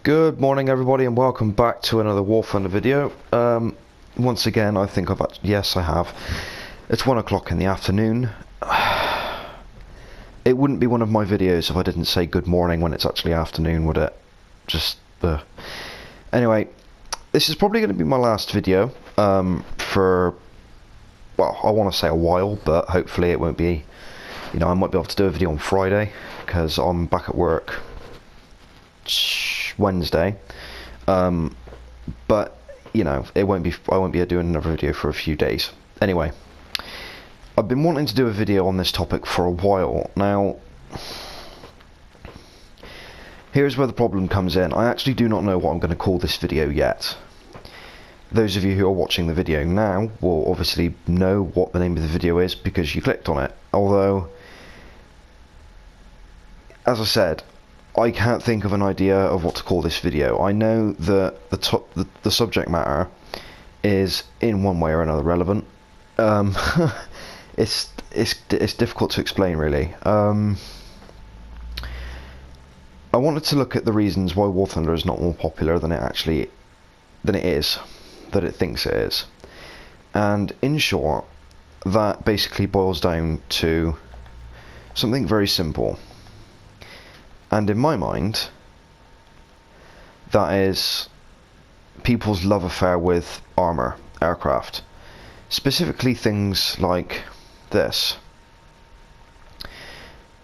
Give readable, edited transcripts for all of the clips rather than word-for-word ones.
Good morning everybody and welcome back to another War Thunder video. Once again I think yes I have. It's 1 o'clock in the afternoon. It wouldn't be one of my videos if I didn't say good morning when it's actually afternoon, would it? Anyway, this is probably going to be my last video for, well, I want to say a while, but hopefully it won't be, I might be able to do a video on Friday because I'm back at work Wednesday, but it won't be. I won't be doing another video for a few days. Anyway, I've been wanting to do a video on this topic for a while now. Here's where the problem comes in. I actually do not know what I'm going to call this video yet. Those of you who are watching the video now will obviously know what the name of the video is because you clicked on it. Although, as I said, I can't think of an idea of what to call this video. I know that the subject matter is in one way or another relevant. It's difficult to explain really. I wanted to look at the reasons why War Thunder is not more popular than it thinks it is. And in short, that basically boils down to something very simple. And in my mind, that is people's love affair with armour, aircraft. Specifically things like this.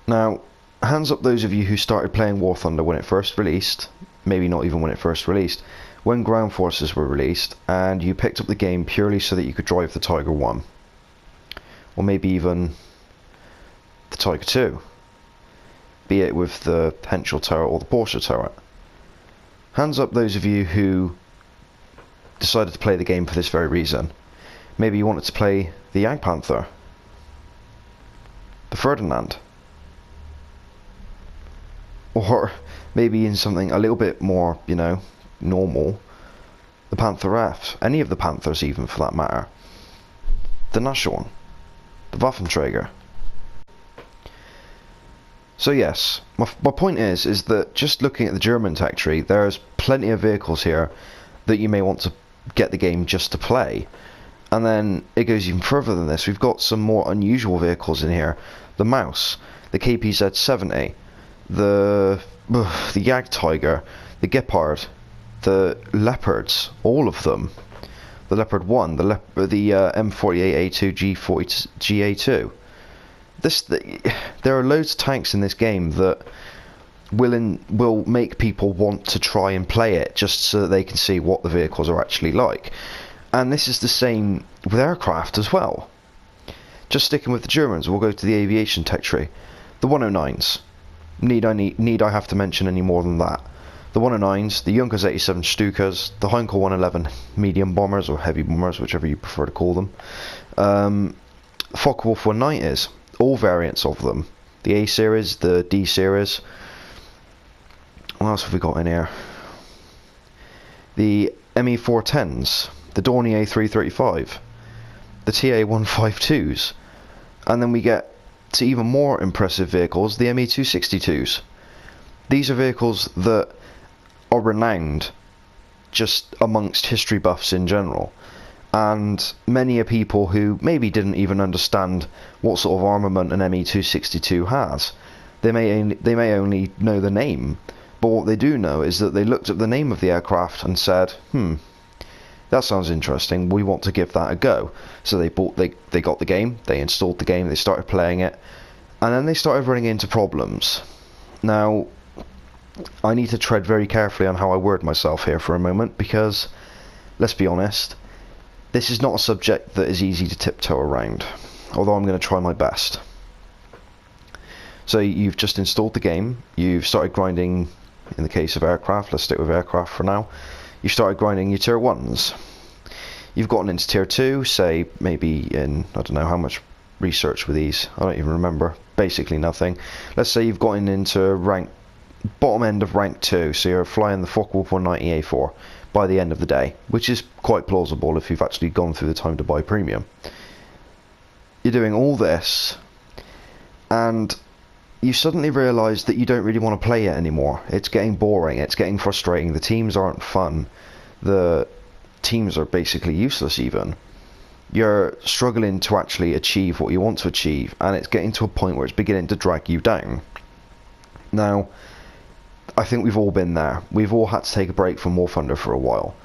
Now, hands up those of you who started playing War Thunder when it first released, maybe not even when it first released, when Ground Forces were released, and you picked up the game purely so that you could drive the Tiger 1. Or maybe even the Tiger 2. Be it with the Henschel turret or the Porsche turret. Hands up those of you who decided to play the game for this very reason. Maybe you wanted to play the Jagdpanther, the Ferdinand, or maybe in something a little bit more, normal, the Panther F, any of the Panthers even for that matter, the Nashorn, the Waffenträger. So yes, my point is that just looking at the German tech tree, there's plenty of vehicles here that you may want to get the game just to play. And then it goes even further than this. We've got some more unusual vehicles in here. The Maus, the KPZ-70, the Jagdtiger, the Gepard, the Leopards, all of them. The Leopard 1, the M48A2 GA2. There are loads of tanks in this game that will make people want to try and play it just so that they can see what the vehicles are actually like. And this is the same with aircraft as well. Just sticking with the Germans, we'll go to the aviation tech tree. The 109s. Need I have to mention any more than that? The 109s, the Junkers 87 Stukas, the Heinkel 111 medium bombers or heavy bombers, whichever you prefer to call them. Focke-Wulf 190s. All variants of them. The A series, the D series. What else have we got in here? The ME410s, the Dornier 335, the TA 152s, and then we get to even more impressive vehicles, the ME262s. These are vehicles that are renowned just amongst history buffs in general. And many are people who maybe didn't even understand what sort of armament an ME262 has. They may only know the name, but what they do know is that they looked at the name of the aircraft and said, that sounds interesting, we want to give that a go. So they got the game, they installed the game, they started playing it, and then they started running into problems. Now, I need to tread very carefully on how I word myself here for a moment, because, let's be honest, this is not a subject that is easy to tiptoe around, although I'm going to try my best. So you've just installed the game, you've started grinding, in the case of aircraft, let's stick with aircraft for now, you've started grinding your tier 1s. You've gotten into tier 2, say maybe in, I don't know how much research with these, I don't even remember, basically nothing. Let's say you've gotten into bottom end of rank 2, so you're flying the Focke-Wulf 190A4. By the end of the day, which is quite plausible if you've actually gone through the time to buy premium. You're doing all this, and you suddenly realise that you don't really want to play it anymore. It's getting boring, it's getting frustrating, the teams aren't fun, the teams are basically useless even. You're struggling to actually achieve what you want to achieve, and it's getting to a point where it's beginning to drag you down. Now, I think we've all been there. We've all had to take a break from War Thunder for a while.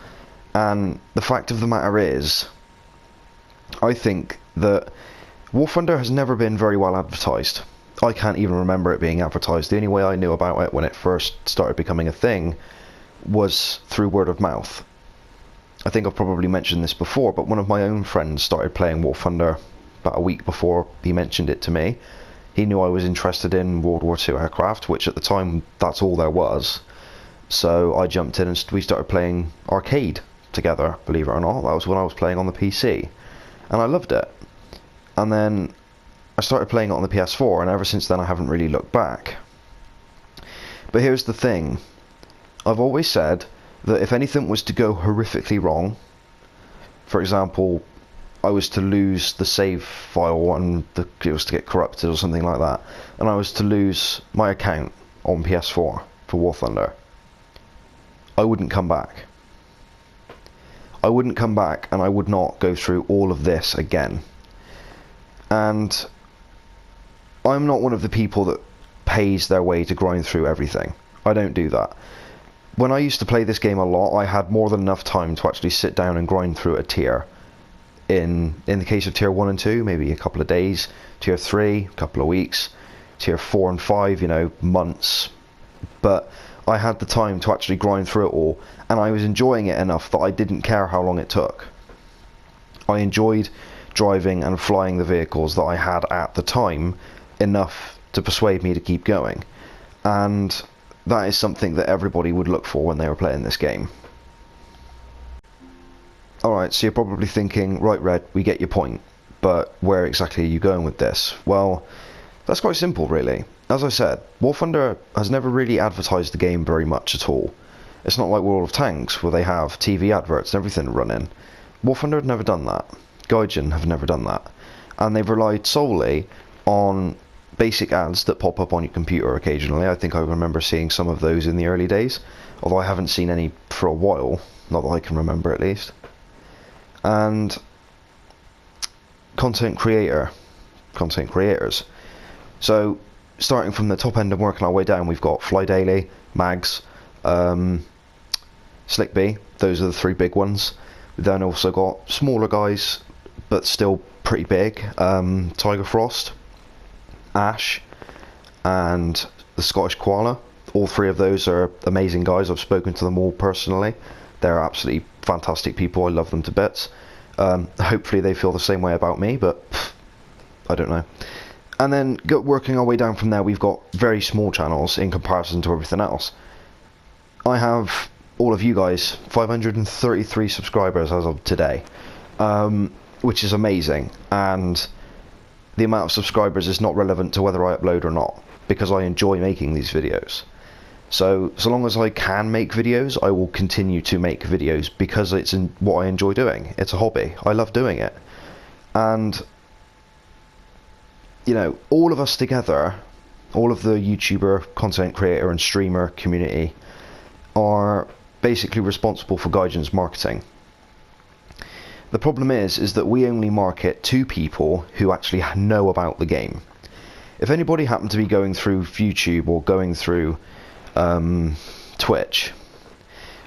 And the fact of the matter is, I think that War Thunder has never been very well advertised. I can't even remember it being advertised. The only way I knew about it when it first started becoming a thing was through word of mouth. I think I've probably mentioned this before, but one of my own friends started playing War Thunder about a week before he mentioned it to me. He knew I was interested in World War II aircraft, which at the time, that's all there was. So I jumped in and we started playing arcade together, believe it or not. That was when I was playing on the PC. And I loved it. And then I started playing it on the PS4, and ever since then I haven't really looked back. But here's the thing. I've always said that if anything was to go horrifically wrong, for example, I was to lose the save file and it was to get corrupted or something like that, and I was to lose my account on PS4 for War Thunder, I wouldn't come back. I wouldn't come back, and I would not go through all of this again. And I'm not one of the people that pays their way to grind through everything. I don't do that. When I used to play this game a lot, I had more than enough time to actually sit down and grind through a tier. In the case of tier 1 and 2, maybe a couple of days. Tier 3, a couple of weeks. Tier 4 and 5, months. But I had the time to actually grind through it all, and I was enjoying it enough that I didn't care how long it took. I enjoyed driving and flying the vehicles that I had at the time enough to persuade me to keep going. And that is something that everybody would look for when they were playing this game. Alright, so you're probably thinking, right Red, we get your point, but where exactly are you going with this? Well, that's quite simple really. As I said, War Thunder has never really advertised the game very much at all. It's not like World of Tanks, where they have TV adverts and everything running. War Thunder have never done that. Gaijin have never done that. And they've relied solely on basic ads that pop up on your computer occasionally. I think I remember seeing some of those in the early days, although I haven't seen any for a while, not that I can remember at least. And content creators. So starting from the top end and working our way down, we've got Fly Daily, Mags, Slick B. Those are the three big ones. We've then also got smaller guys, but still pretty big. Tiger Frost, Ash, and the Scottish Koala. All three of those are amazing guys. I've spoken to them all personally. They're absolutely fantastic people. I love them to bits. Hopefully they feel the same way about me, but I don't know. And then working our way down from there, we've got very small channels in comparison to everything else. I have all of you guys, 533 subscribers as of today, which is amazing. And the amount of subscribers is not relevant to whether I upload or not, because I enjoy making these videos. So long as I can make videos, I will continue to make videos because it's what I enjoy doing. It's a hobby. I love doing it. And all of us together, all of the YouTuber, content creator and streamer community are basically responsible for Gaijin's marketing. The problem is that we only market to people who actually know about the game. If anybody happened to be going through YouTube or going through Twitch,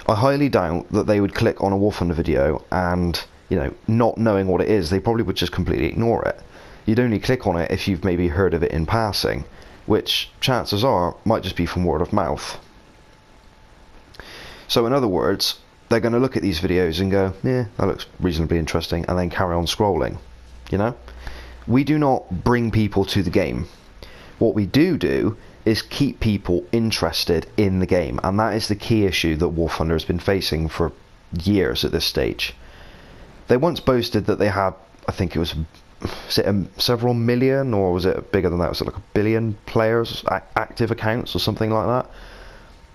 I highly doubt that they would click on a War Thunder video and, not knowing what it is, they probably would just completely ignore it. You'd only click on it if you've maybe heard of it in passing, which chances are might just be from word of mouth. So in other words, they're going to look at these videos and go, yeah, that looks reasonably interesting, and then carry on scrolling. We do not bring people to the game. What we do is keep people interested in the game, and that is the key issue that War Thunder has been facing for years at this stage. They once boasted that they had, I think it was several million, or was it bigger than that? Was it like 1 billion players, active accounts or something like that?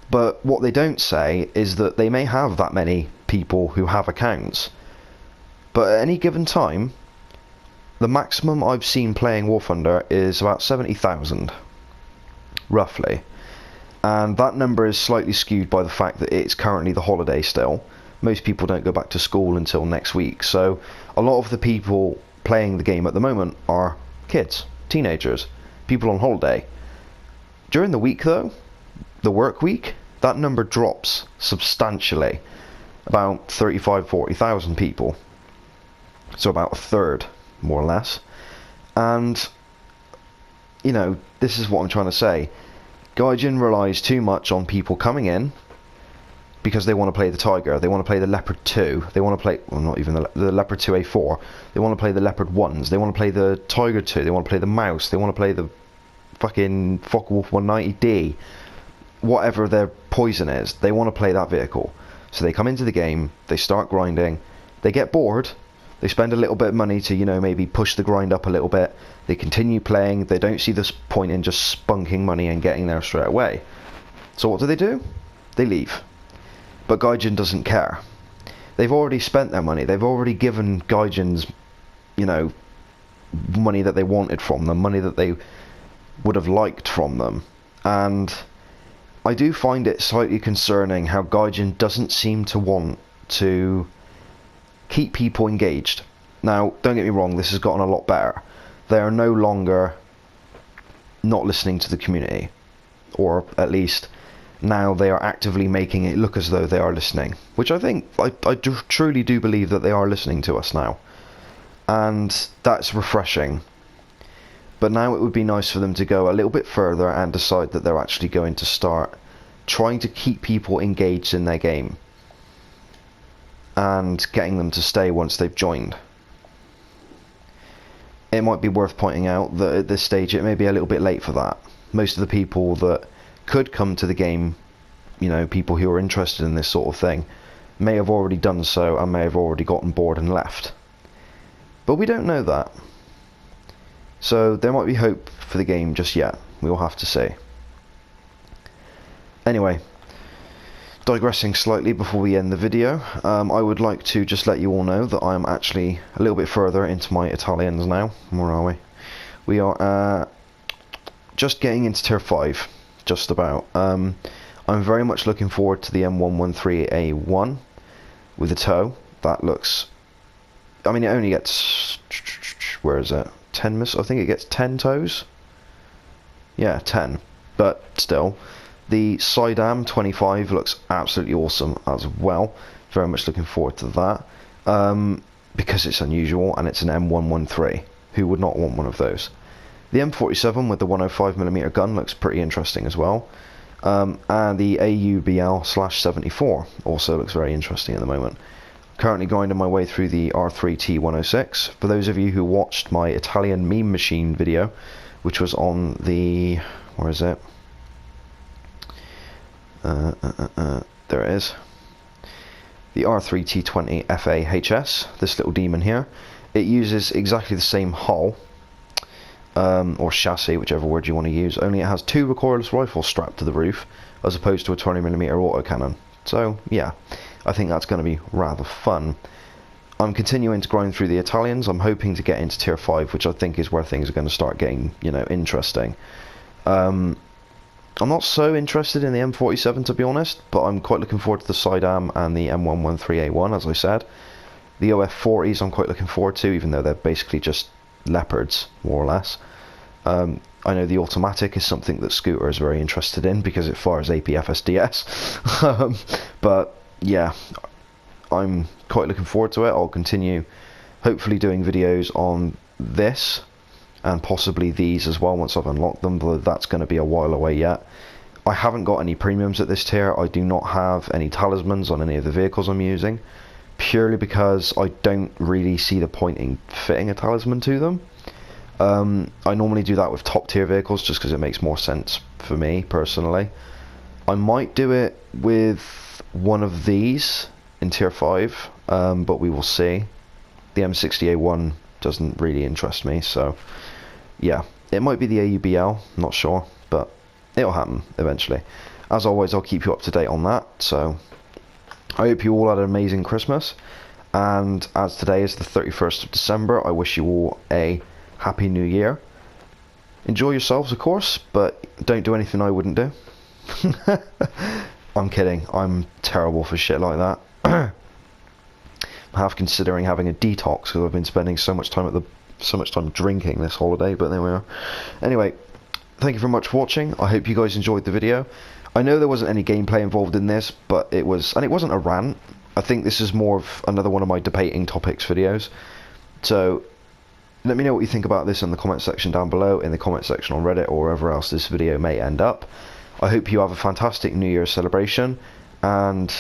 But what they don't say is that they may have that many people who have accounts, but at any given time, the maximum I've seen playing War Thunder is about 70,000. roughly. And that number is slightly skewed by the fact that it's currently the holiday still. Most people don't go back to school until next week, so a lot of the people playing the game at the moment are kids, teenagers, people on holiday. During the week though, the work week, that number drops substantially, about 40,000 people, so about a third, more or less. And, you know, this is what I'm trying to say. Gaijin relies too much on people coming in because they want to play the Tiger, they want to play the Leopard 2, they want to play, well, not even the Leopard 2A4, they want to play the Leopard 1s, they want to play the Tiger 2, they want to play the Mouse, they want to play the fucking Focke-Wulf 190D, whatever their poison is, they want to play that vehicle. So they come into the game, they start grinding, they get bored, they spend a little bit of money to, you know, maybe push the grind up a little bit, they continue playing, they don't see the point in just spunking money and getting there straight away. So what do? They leave. But Gaijin doesn't care. They've already spent their money, they've already given Gaijins, you know, money that they wanted from them, money that they would have liked from them. And I do find it slightly concerning how Gaijin doesn't seem to want to keep people engaged. Now, don't get me wrong, this has gotten a lot better. They are no longer not listening to the community, or at least now they are actively making it look as though they are listening, which I think, I truly do believe that they are listening to us now, and that's refreshing. But now it would be nice for them to go a little bit further and decide that they're actually going to start trying to keep people engaged in their game and getting them to stay once they've joined. It might be worth pointing out that at this stage it may be a little bit late for that. Most of the people that could come to the game, you know, people who are interested in this sort of thing, may have already done so and may have already gotten bored and left. But we don't know that. So there might be hope for the game just yet. We'll have to see. Anyway, digressing slightly before we end the video, I would like to just let you all know that I'm actually a little bit further into my Italians now. Where are we? We are just getting into tier 5, just about. I'm very much looking forward to the M113A1 with a tow. That looks, I mean, it only gets, where is it? 10 missiles? I think it gets 10 tows. Yeah, 10. But still, the Sidam 25 looks absolutely awesome as well. Very much looking forward to that. Because it's unusual and it's an M113. Who would not want one of those? The M47 with the 105mm gun looks pretty interesting as well. And the AUBL/74 also looks very interesting at the moment. Currently grinding my way through the R3T106. For those of you who watched my Italian meme machine video, which was on the, where is it? There it is. The R3T20 FAHS, this little demon here. It uses exactly the same hull, or chassis, whichever word you want to use, only it has 2 recoilless rifles strapped to the roof, as opposed to a 20mm autocannon. So, yeah, I think that's going to be rather fun. I'm continuing to grind through the Italians. I'm hoping to get into tier 5, which I think is where things are going to start getting, you know, interesting. I'm not so interested in the M47, to be honest, but I'm quite looking forward to the Sidam and the M113A1, as I said. The OF40s I'm quite looking forward to, even though they're basically just Leopards, more or less. I know the automatic is something that Scooter is very interested in because it fires APFSDS. But yeah, I'm quite looking forward to it. I'll continue hopefully doing videos on this and possibly these as well once I've unlocked them, but that's going to be a while away yet. I haven't got any premiums at this tier. I do not have any talismans on any of the vehicles I'm using, purely because I don't really see the point in fitting a talisman to them. I normally do that with top tier vehicles just because it makes more sense for me personally. I might do it with one of these in tier 5, but we will see. The M60A1 doesn't really interest me, so yeah, it might be the AUBL, not sure, but it'll happen eventually. As always, I'll keep you up to date on that, so I hope you all had an amazing Christmas, and as today is the 31st of December, I wish you all a Happy New Year. Enjoy yourselves, of course, but don't do anything I wouldn't do. I'm kidding. I'm terrible for shit like that. I'm half considering having a detox because I've been spending so much time drinking this holiday. But there we are. Anyway, thank you very much for watching. I hope you guys enjoyed the video. I know there wasn't any gameplay involved in this, but it wasn't a rant. I think this is more of another one of my debating topics videos. So let me know what you think about this in the comment section down below, in the comment section on Reddit or wherever else this video may end up. I hope you have a fantastic New Year's celebration, and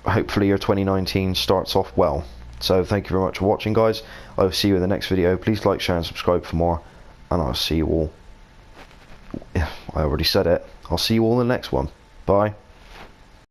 hopefully your 2019 starts off well. So thank you very much for watching, guys. I will see you in the next video. Please like, share and subscribe for more, and I'll see you all. I already said it. I'll see you all in the next one. Bye.